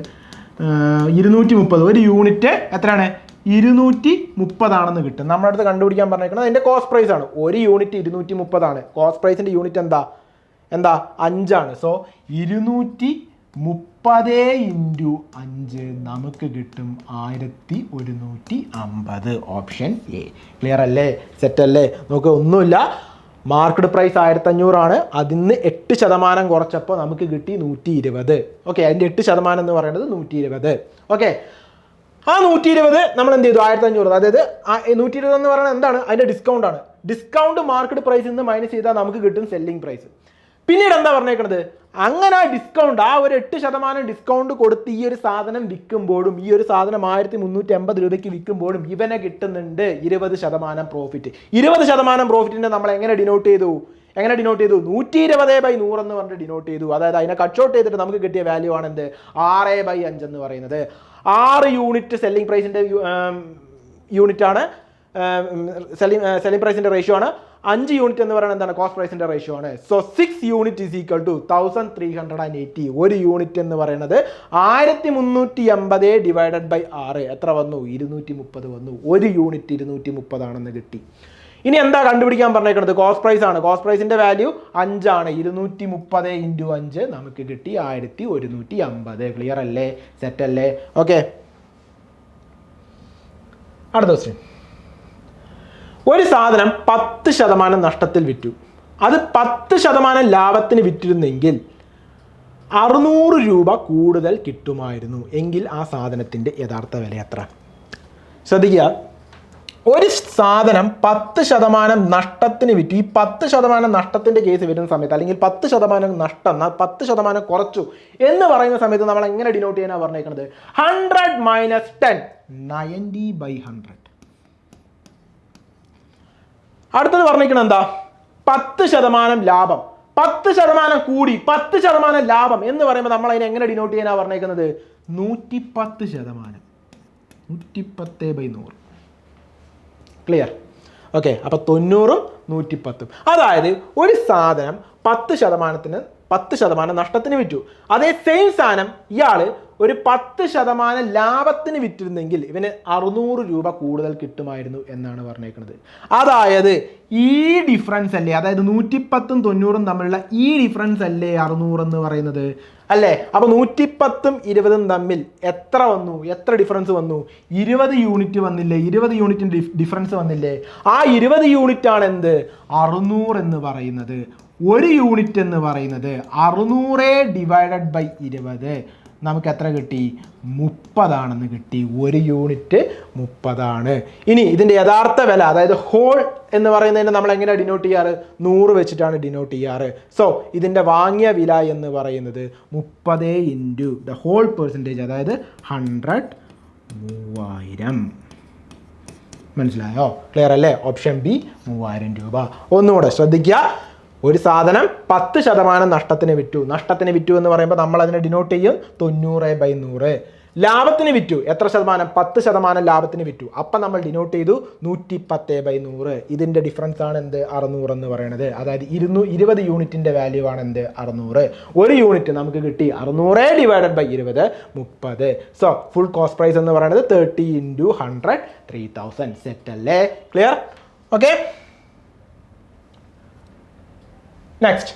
230. ഒരു യൂണിറ്റ് എത്രയാണ്? 230 ആണെന്ന് കിട്ടും. നമ്മുടെ അടുത്ത് കണ്ടുപിടിക്കാൻ പറഞ്ഞേക്കുന്നത് അതിൻ്റെ കോസ്റ്റ് പ്രൈസ് ആണ്. ഒരു യൂണിറ്റ് 230 ആണ്. കോസ്റ്റ് പ്രൈസിൻ്റെ യൂണിറ്റ് എന്താ? 5 ആണ്. സോ 230 × 5 നമുക്ക് കിട്ടും 1150. Option A. ക്ലിയർ അല്ലേ? സെറ്റ് അല്ലേ? നമുക്ക് ഒന്നുമില്ല, മാർക്കറ്റ് പ്രൈസ് 1500 ആണ്. അതിന് 8% കുറച്ചപ്പോൾ നമുക്ക് കിട്ടി 120. ഓക്കെ, അതിൻ്റെ 8% എന്ന് പറയുന്നത് 120. ഓക്കെ, ആ 120 നമ്മൾ എന്ത് ചെയ്തു? 1500. അതായത് 120 എന്ന് പറയുന്നത് എന്താണ്? അതിൻ്റെ ഡിസ്കൗണ്ട് ആണ്. ഡിസ്കൗണ്ട് മാർക്കറ്റ് പ്രൈസിൽ നിന്ന് മൈനസ് ചെയ്താൽ നമുക്ക് കിട്ടും സെല്ലിംഗ് പ്രൈസ്. പിന്നീട് എന്താ പറഞ്ഞേക്കണത്, അങ്ങനെ ആ ഡിസ്കൗണ്ട്, ആ ഒരു 8% ഡിസ്കൗണ്ട് കൊടുത്ത് ഈ ഒരു സാധനം വിൽക്കുമ്പോഴും, ഈ ഒരു സാധനം 1380 രൂപയ്ക്ക് വിൽക്കുമ്പോഴും ഇവനെ കിട്ടുന്നുണ്ട് 20% പ്രോഫിറ്റ്. 20% പ്രോഫിറ്റിനെ നമ്മൾ എങ്ങനെ ഡിനോട്ട് ചെയ്തു, 120/100 എന്ന് പറഞ്ഞിട്ട് ഡിനോട്ട് ചെയ്തു. അതായത് അതിനെ കട്ട് ഔട്ട് ചെയ്തിട്ട് നമുക്ക് കിട്ടിയ വാല്യൂ ആണ് എന്ത്, 6/5 എന്ന് പറയുന്നത്. 6 യൂണിറ്റ് സെല്ലിംഗ് പ്രൈസിന്റെ യൂണിറ്റ് ആണ്, സെല്ലിംഗ് പ്രൈസിന്റെ റേഷ്യോ ആണ്. 5 യൂണിറ്റ് എന്ന് പറയുന്നത് എന്താണ്, കോസ്റ്റ് പ്രൈസിന്റെ റേഷ്യോ ആണ്. So 6 unit is equal to 1380. ഒരു യൂണിറ്റ് എന്ന് പറയുന്നത് 1380 ഡിവൈഡഡ് ബൈ 6 എത്ര വന്നു, 230 വന്നു. ഒരു യൂണിറ്റ് 230 ആണെന്ന് കിട്ടി. ഇനി എന്താ കണ്ടുപിടിക്കാൻ പറഞ്ഞേക്കുന്നത്, കോസ്റ്റ് പ്രൈസ് ആണ്. കോസ്റ്റ് പ്രൈസിന്റെ വാല്യൂ 5 ആണ്. 230 ഇൻറ്റു 5 നമുക്ക് കിട്ടി 1150. ക്ലിയർ അല്ലേ, സെറ്റ് അല്ലേ? ഓക്കെ, അടുത്ത ക്വസ്റ്റ്യൻ. ഒരു സാധനം 10% നഷ്ടത്തിൽ വിറ്റു, അത് 10% ലാഭത്തിന് വിറ്റിരുന്നെങ്കിൽ 600 രൂപ കൂടുതൽ കിട്ടുമായിരുന്നു എങ്കിൽ ആ സാധനത്തിൻ്റെ യഥാർത്ഥ വില എത്ര? ശ്രദ്ധിക്കുക, ഒരു സാധനം 10% നഷ്ടത്തിന് വിറ്റു. ഈ 10% നഷ്ടത്തിൻ്റെ കേസ് വരുന്ന സമയത്ത്, അല്ലെങ്കിൽ 10% നഷ്ടം, 10% കുറച്ചു എന്ന് പറയുന്ന സമയത്ത് നമ്മൾ എങ്ങനെ ഡിനോട്ട് ചെയ്യാനാണ് പറഞ്ഞേക്കുന്നത്, 100 മൈനസ് 10, 90/100. അടുത്തത് പറഞ്ഞിരിക്കുന്നത് എന്താ, 10% ലാഭം, 10% കൂടി, 10% ലാഭം എന്ന് പറയുമ്പോൾ നമ്മൾ അതിനെ എങ്ങനെ ഡിനോട്ട് ചെയ്യാനാണ് പറഞ്ഞേക്കുന്നത്, 110%, 110/100. ക്ലിയർ? ഓക്കെ, അപ്പോൾ 90ഉം 110ഉം. അതായത് ഒരു സാധനം 10% നഷ്ടത്തിന് വിറ്റു, അതേ സെയിം സാധനം ഇയാൾ ഒരു 10% ലാഭത്തിന് വിറ്റിരുന്നെങ്കിൽ ഇവന് 600 രൂപ കൂടുതൽ കിട്ടുമായിരുന്നു എന്നാണ് പറഞ്ഞേക്കുന്നത്. അതായത് ഈ ഡിഫറൻസ് അല്ലേ, അതായത് 110ഉം 90ഉം തമ്മിലുള്ള ഈ ഡിഫറൻസ് അല്ലേ 600 എന്ന് പറയുന്നത് അല്ലേ? അപ്പോൾ 110ഉം 20ഉം തമ്മിൽ എത്ര വന്നു, എത്ര ഡിഫറൻസ് വന്നു, 20 യൂണിറ്റ് വന്നില്ലേ, 20 യൂണിറ്റിൻ്റെ ഡിഫറൻസ് വന്നില്ലേ? ആ 20 യൂണിറ്റ് ആണ് എന്ത്, 600 എന്ന് പറയുന്നത്. ഒരു യൂണിറ്റ് എന്ന് പറയുന്നത് 600 ഡിവൈഡഡ് ബൈ 20 നമുക്ക് എത്ര കിട്ടി, 30 കിട്ടി. ഒരു യൂണിറ്റ് 30. ഇനി ഇതിൻ്റെ യഥാർത്ഥ വില, അതായത് ഹോൾ എന്ന് പറയുന്നതിന് നമ്മൾ എങ്ങനെയാണ് ഡിനോട്ട് ചെയ്യാറ്, 100 വെച്ചിട്ടാണ് ഡിനോട്ട് ചെയ്യാറ്. സോ ഇതിൻ്റെ വാങ്ങിയ വില എന്ന് പറയുന്നത് 30 ഇൻറ്റു ദ ഹോൾ പെർസെൻറ്റേജ്, അതായത് 100, 3000. മനസ്സിലായോ? ക്ലിയർ അല്ലേ? ഓപ്ഷൻ ബി 3000 രൂപ. ഒന്നുകൂടെ ശ്രദ്ധിക്കുക, ഒരു സാധനം 10% നഷ്ടത്തിന് വിറ്റു എന്ന് പറയുമ്പോൾ നമ്മൾ അതിനെ ഡിനോട്ട് ചെയ്യും 90/100. ലാഭത്തിന് വിറ്റു എത്ര ശതമാനം, 10% ലാഭത്തിന് വിറ്റു, അപ്പം നമ്മൾ ഡിനോട്ട് ചെയ്തു 110/100. ഇതിൻ്റെ ഡിഫറൻസ് ആണ് എന്ത്, 600 എന്ന് പറയുന്നത്. അതായത് 20 യൂണിറ്റിൻ്റെ വാല്യൂ ആണ് എന്ത്, 600. ഒരു യൂണിറ്റ് നമുക്ക് കിട്ടി 600 divided by 20, 30. So full cost price എന്ന് പറയുന്നത് 30 ഇൻറ്റു 100, 3000. സെറ്റ് അല്ലേ? ക്ലിയർ? Okay, next.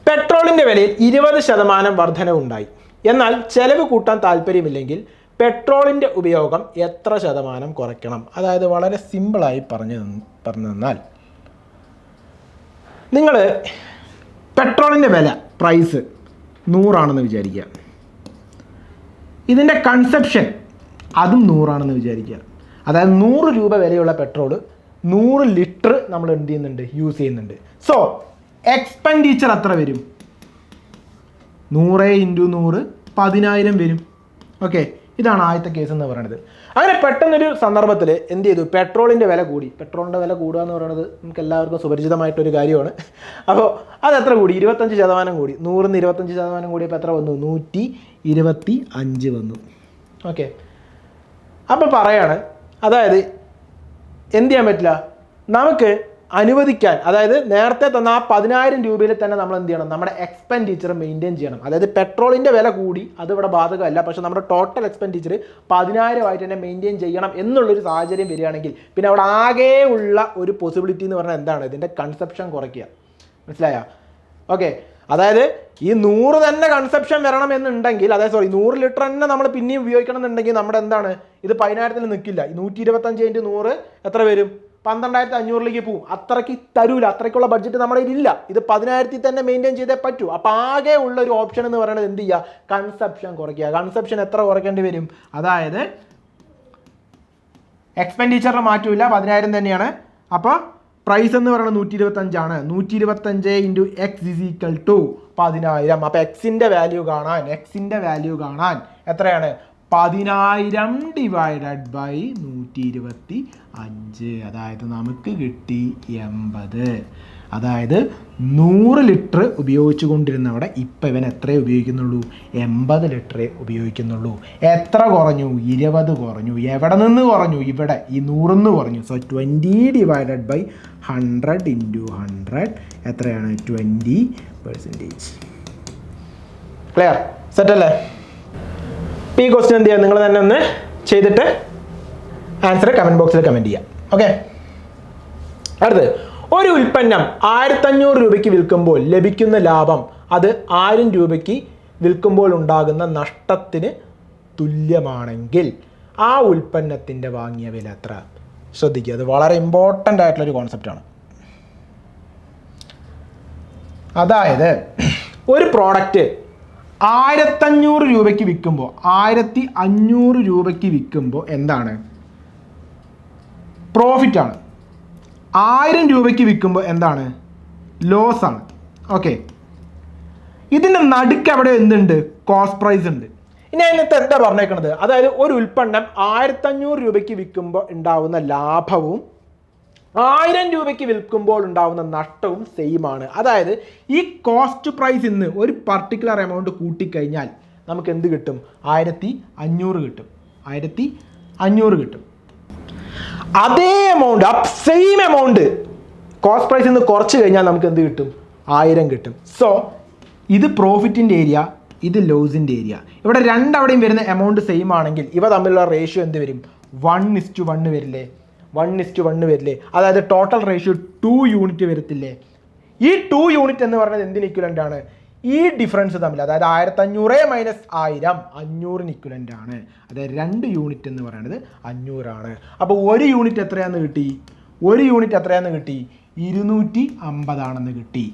പെട്രോളിൻ്റെ വിലയിൽ 20% വർധനവുണ്ടായി, എന്നാൽ ചെലവ് കൂട്ടാൻ താല്പര്യമില്ലെങ്കിൽ പെട്രോളിൻ്റെ ഉപയോഗം എത്ര ശതമാനം കുറയ്ക്കണം? അതായത് വളരെ സിമ്പിളായി പറഞ്ഞു തന്നാൽ, നിങ്ങൾ പെട്രോളിൻ്റെ വില പ്രൈസ് 100 വിചാരിക്കുക, ഇതിൻ്റെ കൺസപ്ഷൻ അതും 100 വിചാരിക്കുക. അതായത് 100 രൂപ വിലയുള്ള പെട്രോൾ 100 ലിറ്റർ നമ്മൾ എന്ത് ചെയ്യുന്നുണ്ട്, യൂസ് ചെയ്യുന്നുണ്ട്. സോ എക്സ്പെൻഡിച്ചർ എത്ര വരും, 100 ഇൻറ്റു 100, 10,000 വരും. ഓക്കെ, ഇതാണ് ആദ്യത്തെ കേസ് എന്ന് പറയുന്നത്. അങ്ങനെ പെട്ടെന്നൊരു സന്ദർഭത്തിൽ എന്ത് ചെയ്തു, പെട്രോളിൻ്റെ വില കൂടി. പെട്രോളിൻ്റെ വില കൂടുക എന്ന് പറയുന്നത് നമുക്ക് എല്ലാവർക്കും സുപരിചിതമായിട്ടൊരു കാര്യമാണ്. അപ്പോൾ അതെത്ര കൂടി, 25% കൂടി. 100ന് 25% കൂടിയപ്പോൾ എത്ര വന്നു, 125 വന്നു. ഓക്കെ, അപ്പോൾ പറയാണ്, അതായത് എന്ത് ചെയ്യാൻ പറ്റില്ല, നമുക്ക് അനുവദിക്കാൻ, അതായത് നേരത്തെ തന്ന ആ 10,000 രൂപയിൽ തന്നെ നമ്മൾ എന്ത് ചെയ്യണം, നമ്മുടെ എക്സ്പെൻഡിച്ചർ മെയിൻറ്റെയിൻ ചെയ്യണം. അതായത് പെട്രോളിൻ്റെ വില കൂടി, അത് ഇവിടെ ബാധകമല്ല, പക്ഷേ നമ്മുടെ ടോട്ടൽ എക്സ്പെൻഡിച്ചർ 10,000 ആയിട്ട് തന്നെ മെയിൻറ്റെയിൻ ചെയ്യണം എന്നുള്ളൊരു സാഹചര്യം വരികയാണെങ്കിൽ പിന്നെ അവിടെ ആകെ ഉള്ള ഒരു പോസിബിലിറ്റി എന്ന് പറഞ്ഞാൽ എന്താണ്, ഇതിൻ്റെ കൺസപ്ഷൻ കുറയ്ക്കുക. മനസ്സിലായോ? ഓക്കെ, അതായത് ഈ 100 തന്നെ കൺസപ്ഷൻ വരണം എന്നുണ്ടെങ്കിൽ, അതായത് 100 ലിറ്റർ തന്നെ നമ്മൾ പിന്നെയും ഉപയോഗിക്കണം എന്നുണ്ടെങ്കിൽ നമ്മുടെ എന്താണ്, ഇത് 10,000-ൽ നിൽക്കില്ല. 125 ഇൻറ്റു 100 എത്ര വരും, 12,500ലേക്ക് പോവും. അത്രയ്ക്ക് തരൂല, അത്രയ്ക്കുള്ള ബഡ്ജറ്റ് നമ്മുടെ ഇല്ല. ഇത് 10,000-ൽ തന്നെ മെയിൻറ്റെയിൻ ചെയ്തേ പറ്റൂ. അപ്പോൾ ആകെ ഉള്ള ഒരു ഓപ്ഷൻ എന്ന് പറയുന്നത് എന്ത് ചെയ്യുക, കൺസപ്ഷൻ കുറയ്ക്കുക. കൺസപ്ഷൻ എത്ര കുറയ്ക്കേണ്ടി വരും, അതായത് എക്സ്പെൻഡിച്ചറിന് മാറ്റമില്ല, 10,000 തന്നെയാണ്. അപ്പോൾ പ്രൈസ് എന്ന് പറയുന്നത് 125 125 into x is equal to 10,000. അപ്പോൾ എക്സിൻ്റെ വാല്യൂ കാണാൻ എത്രയാണ്? 10,000 ഡിവൈഡഡ് ബൈ 125. അതായത് നമുക്ക് കിട്ടി 80. അതായത് 100 ലിറ്റർ ഉപയോഗിച്ചു കൊണ്ടിരുന്നവിടെ ഇപ്പം ഇവൻ എത്രയേ ഉപയോഗിക്കുന്നുള്ളൂ? 80 ലിറ്ററേ ഉപയോഗിക്കുന്നുള്ളൂ. എത്ര കുറഞ്ഞു? 20 കുറഞ്ഞു. എവിടെ നിന്ന് കുറഞ്ഞു? ഇവിടെ ഈ 100 കുറഞ്ഞു. സോ 20 ഡിവൈഡഡ് ബൈ 100 ഇൻറ്റു 100 എത്രയാണ്? 20%. ക്ലിയർ? സെറ്റല്ലേ? ഈ ക്വസ്റ്റ്യൻ എന്ത് ചെയ്യുക? നിങ്ങൾ തന്നെ ഒന്ന് ചെയ്തിട്ട് ആൻസർ കമൻറ്റ് ബോക്സിൽ കമൻറ്റ് ചെയ്യാം. ഓക്കെ, അടുത്ത് ഒരു ഉൽപ്പന്നം 1500 രൂപയ്ക്ക് വിൽക്കുമ്പോൾ ലഭിക്കുന്ന ലാഭം അത് 1000 രൂപയ്ക്ക് വിൽക്കുമ്പോൾ ഉണ്ടാകുന്ന നഷ്ടത്തിന് തുല്യമാണെങ്കിൽ ആ ഉൽപ്പന്നത്തിൻ്റെ വാങ്ങിയ വില എത്ര? ശ്രദ്ധിക്കുക, അത് വളരെ ഇമ്പോർട്ടൻ്റ് ആയിട്ടുള്ളൊരു കോൺസെപ്റ്റാണ്. അതായത് ഒരു പ്രോഡക്റ്റ് 1500 രൂപയ്ക്ക് വിൽക്കുമ്പോൾ 1500 രൂപയ്ക്ക് വിൽക്കുമ്പോൾ എന്താണ്? പ്രോഫിറ്റാണ്. 1000 രൂപയ്ക്ക് വിൽക്കുമ്പോൾ എന്താണ്? ലോസ് ആണ്. ഓക്കെ, ഇതിൻ്റെ നടുക്ക് അവിടെ എന്തുണ്ട്? കോസ്റ്റ് പ്രൈസ് ഉണ്ട്. ഇനി അതിനകത്ത് എന്താ പറഞ്ഞേക്കണത്? അതായത് ഒരു ഉൽപ്പന്നം 1500 രൂപയ്ക്ക് വിൽക്കുമ്പോൾ ഉണ്ടാവുന്ന ലാഭവും 1000 രൂപയ്ക്ക് വിൽക്കുമ്പോൾ ഉണ്ടാവുന്ന നഷ്ടവും സെയിം ആണ്. അതായത് ഈ കോസ്റ്റ് പ്രൈസ് ഇന്ന് ഒരു പർട്ടിക്കുലർ എമൗണ്ട് കൂട്ടിക്കഴിഞ്ഞാൽ നമുക്ക് എന്ത് കിട്ടും? 1500 കിട്ടും. 1500 കിട്ടും. അതേ എമൗണ്ട്, ആ സെയിം എമൗണ്ട് കോസ്റ്റ് പ്രൈസിൽ നിന്ന് കുറച്ച് കഴിഞ്ഞാൽ നമുക്ക് എന്ത് കിട്ടും? 1000 കിട്ടും. സോ ഇത് പ്രോഫിറ്റിൻ്റെ ഏരിയ, ഇത് ലോസിൻ്റെ ഏരിയ. ഇവിടെ രണ്ടവിടെയും വരുന്ന എമൗണ്ട് സെയിം ആണെങ്കിൽ ഇവ തമ്മിലുള്ള റേഷ്യോ എന്ത് വരും? 1:1 വരില്ലേ? 1:1 വരില്ലേ? അതായത് ടോട്ടൽ റേഷ്യോ 2 യൂണിറ്റ് വരത്തില്ലേ? ഈ 2 യൂണിറ്റ് എന്ന് പറയുന്നത് എന്തിന് ഇക്വലൻ്റ് ആണ്? ഈ ഡിഫറൻസ് തമ്മിൽ, അതായത് 1500 മൈനസ് 1000 500 ഇക്വലൻ്റ് ആണ്. അതായത് 2 യൂണിറ്റ് എന്ന് പറയുന്നത് 500 ആണ്. അപ്പോൾ 1 യൂണിറ്റ് എത്രയാണെന്ന് കിട്ടി? 1 യൂണിറ്റ് എത്രയാണെന്ന് കിട്ടി? 250 ആണെന്ന് കിട്ടി.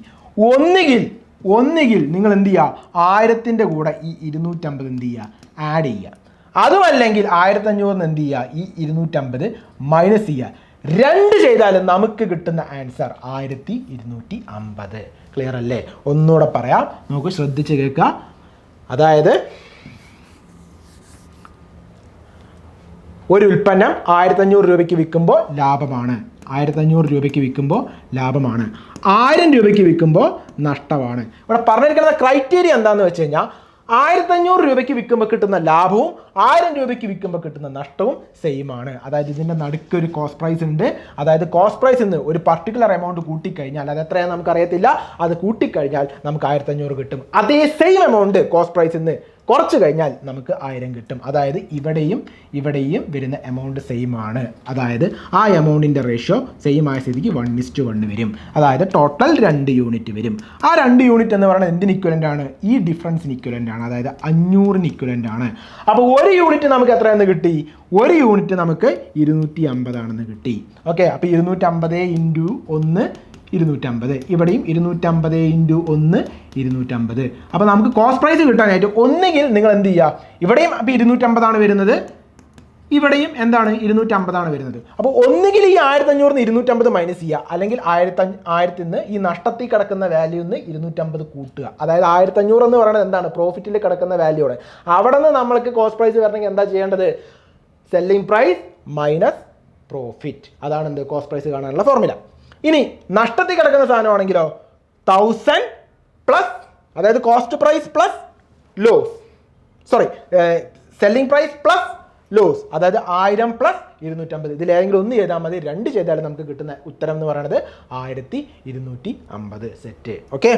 ഒന്നുകിൽ നിങ്ങൾ എന്ത് ചെയ്യുക? 1000ൻ്റെ കൂടെ ഈ 250 എന്ത് ചെയ്യുക? ആഡ് ചെയ്യുക. അതുമല്ലെങ്കിൽ 1500 എന്ത് ചെയ്യുക? ഈ 250 മൈനസ് ചെയ്യുക. 2 ചെയ്താലും നമുക്ക് കിട്ടുന്ന ആൻസർ 1250. ക്ലിയർ അല്ലേ? ഒന്നുകൂടെ പറയാം, നമുക്ക് ശ്രദ്ധിച്ച് കേൾക്കുക. അതായത് ഒരു ഉൽപ്പന്നം 1500 രൂപയ്ക്ക് വിൽക്കുമ്പോൾ ലാഭമാണ്. 1500 രൂപയ്ക്ക് വിൽക്കുമ്പോൾ ലാഭമാണ്. 1000 രൂപയ്ക്ക് വിൽക്കുമ്പോൾ നഷ്ടമാണ്. ഇവിടെ പറഞ്ഞിരിക്കുന്ന ക്രൈറ്റീരിയ എന്താണെന്ന് വെച്ച് കഴിഞ്ഞാൽ 1500 രൂപയ്ക്ക് വിൽക്കുമ്പോൾ കിട്ടുന്ന ലാഭവും 1000 രൂപയ്ക്ക് വിൽക്കുമ്പോൾ കിട്ടുന്ന നഷ്ടവും സെയിം ആണ്. അതായത് ഇതിൻ്റെ നടുക്കൊരു കോസ്റ്റ് പ്രൈസ് ഉണ്ട്. അതായത് കോസ്റ്റ് പ്രൈസ് നിന്ന് ഒരു പർട്ടിക്കുലർ എമൗണ്ട് കൂട്ടിക്കഴിഞ്ഞാൽ, അത് എത്രയാണെന്ന് നമുക്കറിയത്തില്ല, അത് കൂട്ടിക്കഴിഞ്ഞാൽ നമുക്ക് 1500 കിട്ടും. അതേ സെയിം എമൗണ്ട് കോസ്റ്റ് പ്രൈസ് നിന്ന് കുറച്ച് കഴിഞ്ഞാൽ നമുക്ക് 1000 കിട്ടും. അതായത് ഇവിടെയും വരുന്ന എമൗണ്ട് സെയിം ആണ്. അതായത് ആ എമൗണ്ടിൻ്റെ റേഷ്യോ സെയിം ആയ സ്ഥിതിക്ക് 1:1 വരും. അതായത് ടോട്ടൽ 2 യൂണിറ്റ് വരും. ആ 2 യൂണിറ്റ് എന്ന് പറയുന്നത് എന്തിന് ഇക്വലൻ്റ് ആണ്? ഈ ഡിഫറൻസിന് ഇക്വലൻ്റ് ആണ്. അതായത് 500 ഇക്വലൻ്റ് ആണ്. അപ്പോൾ 1 യൂണിറ്റ് നമുക്ക് എത്രയെന്ന് കിട്ടി? 1 യൂണിറ്റ് നമുക്ക് 250 ആണെന്ന് കിട്ടി. ഓക്കെ, അപ്പോൾ 250 ഇൻറ്റു 1 250. ഇവിടെയും 250 ഇൻറ്റു 1 250. അപ്പോൾ നമുക്ക് കോസ്റ്റ് പ്രൈസ് കിട്ടാനായിട്ട് ഒന്നുകിൽ നിങ്ങൾ എന്ത് ചെയ്യുക? ഇവിടെയും അപ്പോൾ 250 വരുന്നത്, ഇവിടെയും എന്താണ്? 250 വരുന്നത്. അപ്പോൾ ഒന്നുകിൽ ഈ 1500 250 മൈനസ് ചെയ്യുക, അല്ലെങ്കിൽ 1000 നിന്ന് ഈ നഷ്ടത്തിൽ കിടക്കുന്ന വാല്യൂ നിന്ന് 250 കൂട്ടുക. അതായത് 1500 എന്ന് പറയുന്നത് എന്താണ്? പ്രോഫിറ്റിൽ കിടക്കുന്ന വാല്യൂടെ. അവിടെ നിന്ന് നമ്മൾക്ക് കോസ്റ്റ് പ്രൈസ് വരണമെങ്കിൽ എന്താ ചെയ്യേണ്ടത്? Selling price minus profit. അതാണ് എന്ത്? കോസ്റ്റ് പ്രൈസ് കാണാനുള്ള ഫോർമുല. ഇനി നഷ്ടത്തിൽ കിടക്കുന്ന സാധനമാണെങ്കിലോ 1000 പ്ലസ്, അതായത് cost price plus loss, selling price plus loss, അതായത് 1000 പ്ലസ് 250. ഇതിലേതെങ്കിലും ഒന്ന് ചെയ്താൽ മതി. 2 ചെയ്താലും നമുക്ക് കിട്ടുന്ന ഉത്തരം എന്ന് പറയുന്നത് 1250. സെറ്റ്. ഓക്കെ.